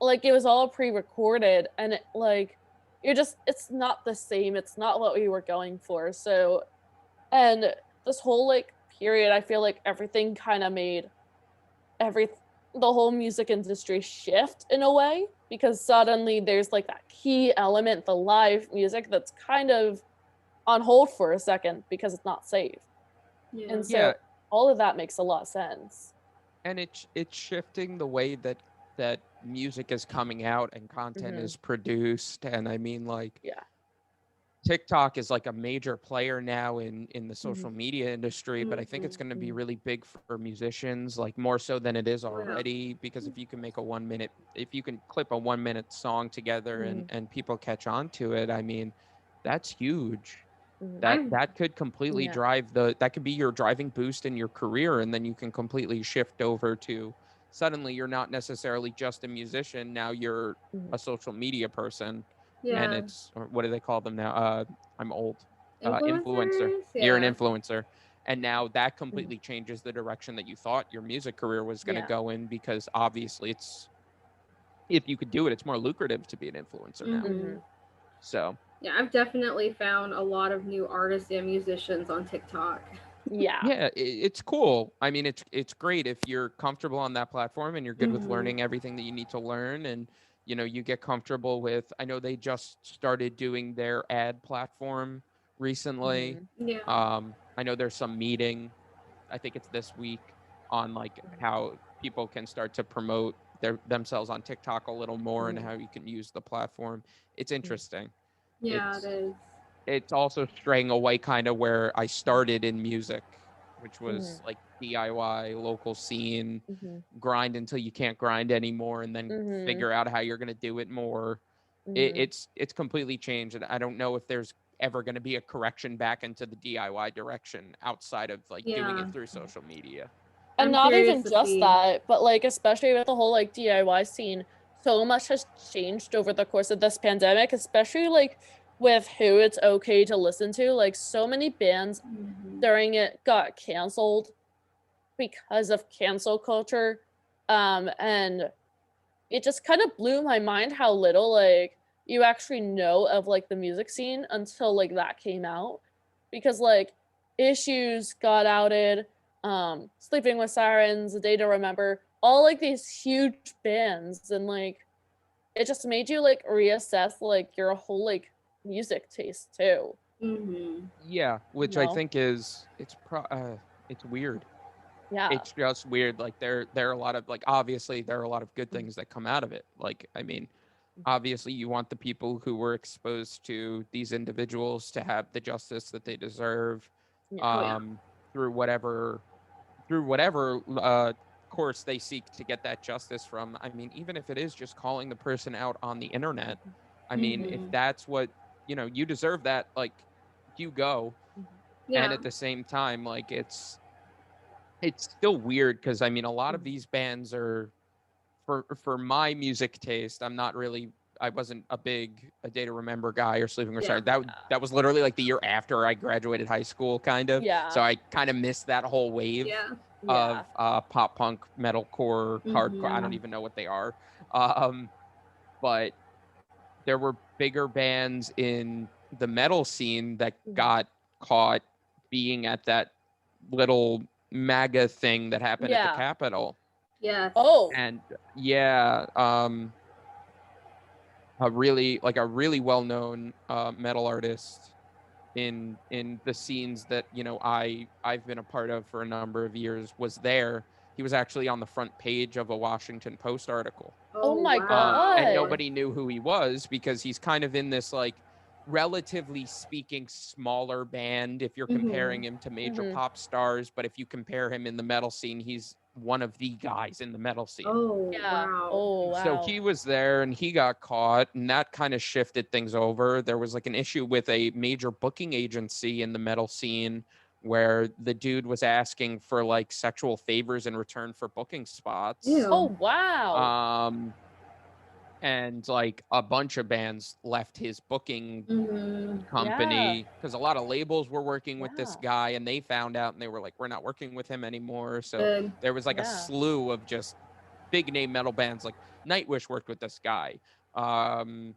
Like it was all pre-recorded and it's not the same. It's not what we were going for. So, and this whole like period, I feel like everything kind of made the whole music industry shift in a way because suddenly there's like that key element, the live music, that's kind of on hold for a second because it's not safe. And so all of that makes a lot of sense. And it's shifting the way that music is coming out and content is produced. And I mean, like, TikTok is like a major player now in the social media industry, but I think it's going to be really big for musicians, like more so than it is already, because if you can make if you can clip a 1 minute song together and people catch on to it, I mean, that's huge. That could completely that could be your driving boost in your career. And then you can completely shift over to suddenly you're not necessarily just a musician. Now you're a social media person. And it's, or what do they call them now? I'm old. Influencer. You're an influencer. And now that completely changes the direction that you thought your music career was going to go in, because obviously if you could do it, it's more lucrative to be an influencer now. So. Yeah, I've definitely found a lot of new artists and musicians on TikTok. Yeah, it's cool. I mean, it's great if you're comfortable on that platform and you're good with learning everything that you need to learn, and you get comfortable with. I know they just started doing their ad platform recently. I know there's some meeting, I think it's this week, on like how people can start to promote themselves on TikTok a little more and how you can use the platform. It's interesting. Yeah, it is. It's also straying away kind of where I started in music, which was like DIY, local scene, grind until you can't grind anymore, and then figure out how you're going to do it more. It's completely changed, and I don't know if there's ever going to be a correction back into the DIY direction outside of like doing it through social media. And not even just that, but like especially with the whole like DIY scene, so much has changed over the course of this pandemic, especially like with who it's okay to listen to. Like so many bands during it got canceled because of cancel culture. And it just kind of blew my mind how little like you actually know of like the music scene until like that came out, because like Issues got outed, Sleeping with Sirens, A Day to Remember, all like these huge bands, and like it just made you like reassess like your whole like music taste too. Yeah, which I think is it's weird. Yeah. It's just weird. Like there are a lot of like obviously there are a lot of good things that come out of it. Like I mean, obviously you want the people who were exposed to these individuals to have the justice that they deserve, through whatever course they seek to get that justice from. I mean, even if it is just calling the person out on the internet, I mean, if that's what, you deserve that, like you go. And at the same time, like it's still weird because I mean, a lot of these bands are for my music taste. I wasn't a big A Day to Remember guy or Sleeping with Sirens. That was literally like the year after I graduated high school, kind of. Yeah. So I kind of missed that whole wave of pop punk, metalcore, hardcore. I don't even know what they are. But there were bigger bands in the metal scene that got caught being at that little MAGA thing that happened at the Capitol. Yeah. Oh. And a really well-known metal artist in the scenes that I've been a part of for a number of years was there. He was actually on the front page of a Washington Post article. Oh my God. And nobody knew who he was because he's kind of in this like relatively speaking smaller band if you're comparing him to major pop stars, but if you compare him in the metal scene, he's one of the guys in the metal scene. So he was there and he got caught, and that kind of shifted things over. There was like an issue with a major booking agency in the metal scene where the dude was asking for like sexual favors in return for booking spots. Oh wow. And like a bunch of bands left his booking company because a lot of labels were working with this guy, and they found out and they were like, we're not working with him anymore. So there was like a slew of just big name metal bands. Like Nightwish worked with this guy, Sabaton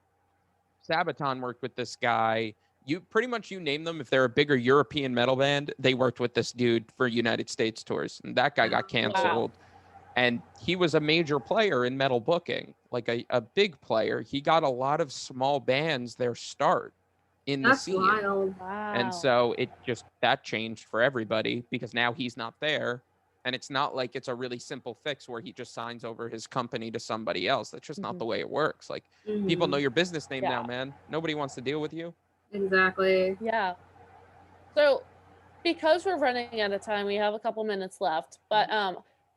worked with this guy. You pretty much, you name them, if they're a bigger European metal band, they worked with this dude for United States tours, and that guy got canceled. And he was a major player in metal booking, like a big player. He got a lot of small bands their start in the scene. Wild. And so that changed for everybody because now he's not there. And it's not like it's a really simple fix where he just signs over his company to somebody else. That's just not the way it works. Like people know your business name now, man. Nobody wants to deal with you. Exactly. Yeah. So because we're running out of time, we have a couple minutes left, but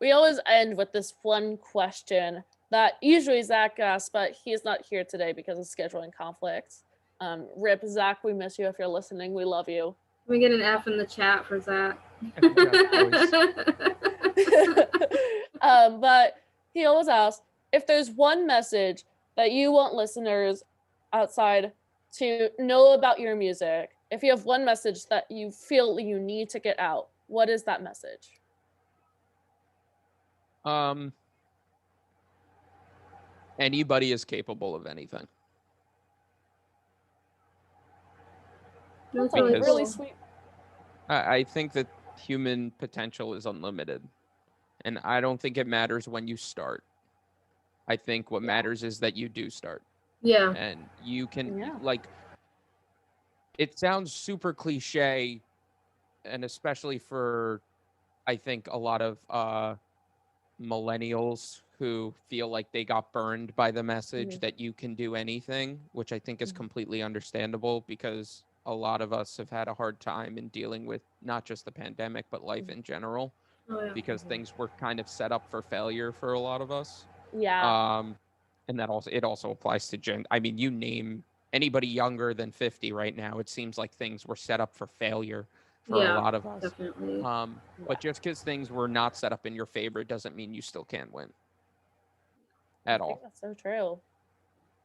we always end with this one question that usually Zach asks, but he's not here today because of scheduling conflicts. Rip, Zach, we miss you if you're listening. We love you. We get an F in the chat for Zach. But he always asks, if there's one message that you want listeners outside to know about your music, if you have one message that you feel you need to get out, what is that message? Anybody is capable of anything. That's really sweet. I think that human potential is unlimited, and I don't think it matters when you start. I think what matters is that you do start. Yeah. And you can like, it sounds super cliche, and especially for, I think, a lot of millennials who feel like they got burned by the message that you can do anything, which I think is completely understandable because a lot of us have had a hard time in dealing with not just the pandemic, but life in general, because things were kind of set up for failure for a lot of us. And that also applies to I mean, you name anybody younger than 50 right now, it seems like things were set up for failure for a lot of us. Definitely. But just because things were not set up in your favor doesn't mean you still can't win. At all. That's so true.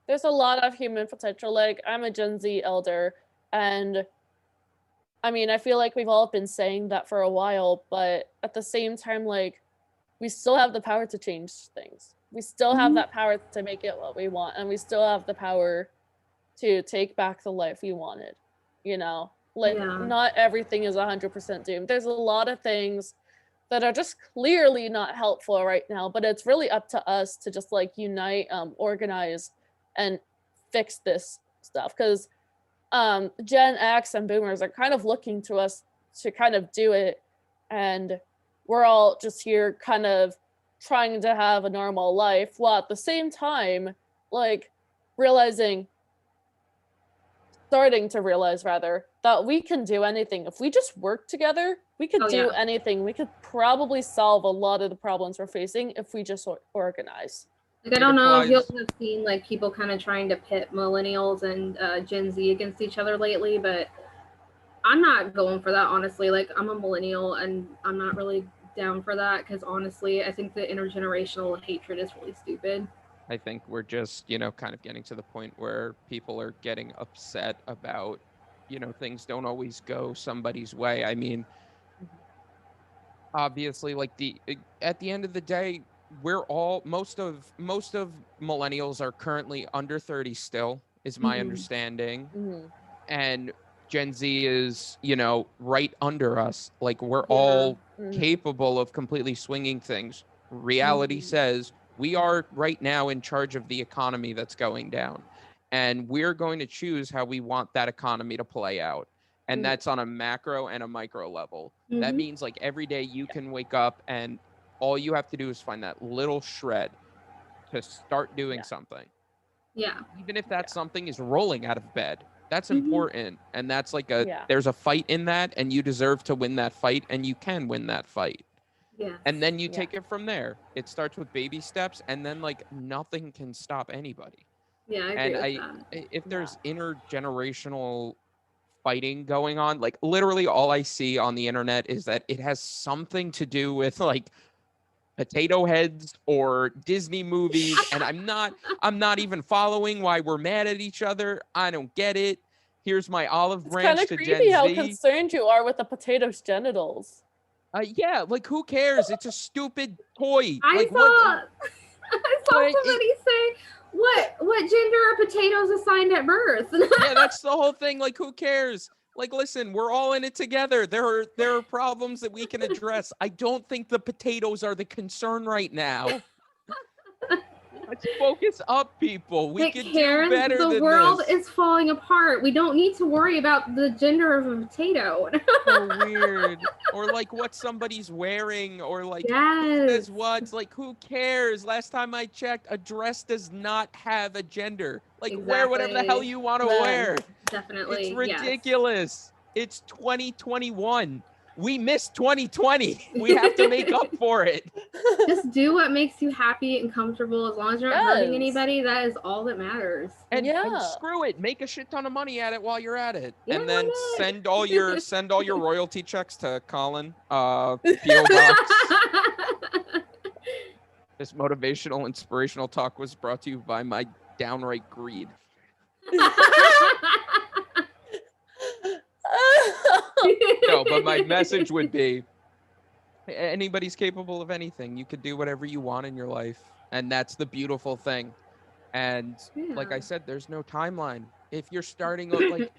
There's a lot of human potential. Like, I'm a Gen Z elder, and I mean, I feel like we've all been saying that for a while, but at the same time, like, we still have the power to change things. We still have that power to make it what we want, and we still have the power to take back the life we wanted, you know? Like, Yeah. not everything is 100% doomed. There's a lot of things that are just clearly not helpful right now, but it's really up to us to just like unite, organize, and fix this stuff. Because Gen X and Boomers are kind of looking to us to kind of do it, and we're all just here kind of trying to have a normal life while at the same time like starting to realize rather that we can do anything if we just work together. We could do anything. We could probably solve a lot of the problems we're facing if we just organize. Like, I don't know if you'll have seen like people kind of trying to pit millennials and Gen Z against each other lately, but I'm not going for that, honestly. Like, I'm a millennial and I'm not really down for that, because honestly, I think the intergenerational hatred is really stupid. I think we're just, kind of getting to the point where people are getting upset about, things don't always go somebody's way. I mean, obviously, like at the end of the day, we're all most of millennials are currently under 30 still, is my understanding. And Gen Z is, right under us. Like, we're all capable of completely swinging things. Reality says we are right now in charge of the economy that's going down, and we're going to choose how we want that economy to play out. And that's on a macro and a micro level. That means like every day you can wake up and all you have to do is find that little shred to start doing something. Yeah. Even if that something is rolling out of bed, that's important. And that's like there's a fight in that, and you deserve to win that fight, and you can win that fight. Yeah. And then you take it from there. It starts with baby steps, and then like nothing can stop anybody. Yeah, I agree with that. If there's intergenerational fighting going on, like literally all I see on the internet is that it has something to do with like potato heads or Disney movies, and I'm not even following why we're mad at each other. I don't get it. Here's my olive branch to Gen Z. It's kind of creepy how concerned you are with the potato's genitals. Yeah, like who cares? It's a stupid toy. I saw somebody say, what gender are potatoes assigned at birth? Yeah, that's the whole thing. Like, who cares? Like, listen, we're all in it together. There are problems that we can address. I don't think the potatoes are the concern right now. Let's focus up, people. We can do better than this. The world is falling apart. We don't need to worry about the gender of a potato. So weird. Or like what somebody's wearing, or like who says what. Like, who cares? Last time I checked, a dress does not have a gender. Like, wear whatever the hell you want to wear. Definitely. It's ridiculous. It's 2021. We missed 2020. We have to make up for it. Just do what makes you happy and comfortable. As long as you're not hurting anybody, that is all that matters. And screw it. Make a shit ton of money at it while you're at it. And then send all your royalty checks to Colin. P.O. Box. This motivational, inspirational talk was brought to you by my downright greed. No, but my message would be, anybody's capable of anything. You could do whatever you want in your life, and that's the beautiful thing. And like I said, there's no timeline. If you're starting like,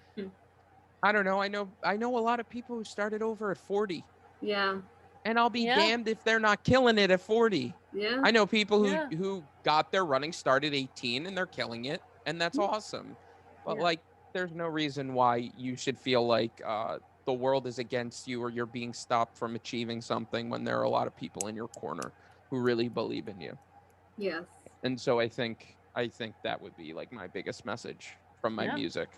I don't know. I know a lot of people who started over at 40. Yeah. And I'll be damned if they're not killing it at 40. Yeah. I know people who got their running start at 18 and they're killing it, and that's awesome. But like, there's no reason why you should feel like the world is against you, or you're being stopped from achieving something, when there are a lot of people in your corner who really believe in you. Yes. And so I think that would be like my biggest message from my music.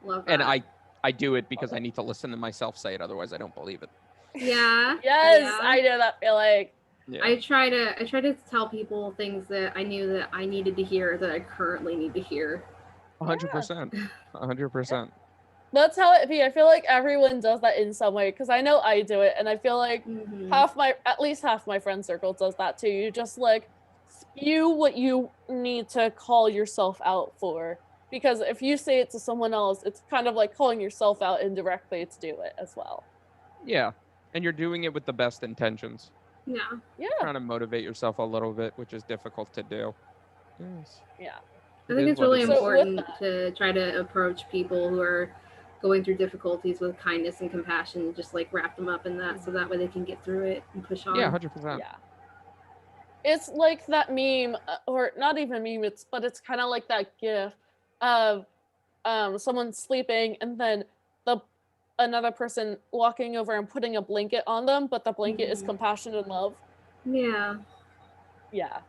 Love that. And I do it because I need to listen to myself say it, otherwise I don't believe it. Yeah. Yes, I know that feeling. Yeah. I try to tell people things that I knew that I needed to hear, that I currently need to hear. 100%. 100%. That's how it be. I feel like everyone does that in some way, because I know I do it, and I feel like at least half my friend circle does that too. You just like spew what you need to call yourself out for, because if you say it to someone else, it's kind of like calling yourself out indirectly to do it as well. Yeah, and you're doing it with the best intentions. Yeah. Yeah. Trying to motivate yourself a little bit, which is difficult to do. Yes. Yeah. I think is it's what really it is. So with important to try to approach people who are going through difficulties with kindness and compassion, and just like wrap them up in that, so that way they can get through it and push on. Yeah, 100%. Yeah. It's like that meme, or not even meme, but it's kind of like that gif of someone sleeping and then another person walking over and putting a blanket on them, but the blanket is compassion and love. Yeah. Yeah.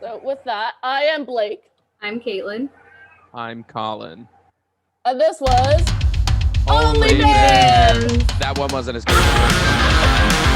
So with that, I am Blake. I'm Caitlin. I'm Colin. And this was OnlyBands. OnlyBands. That one wasn't as good.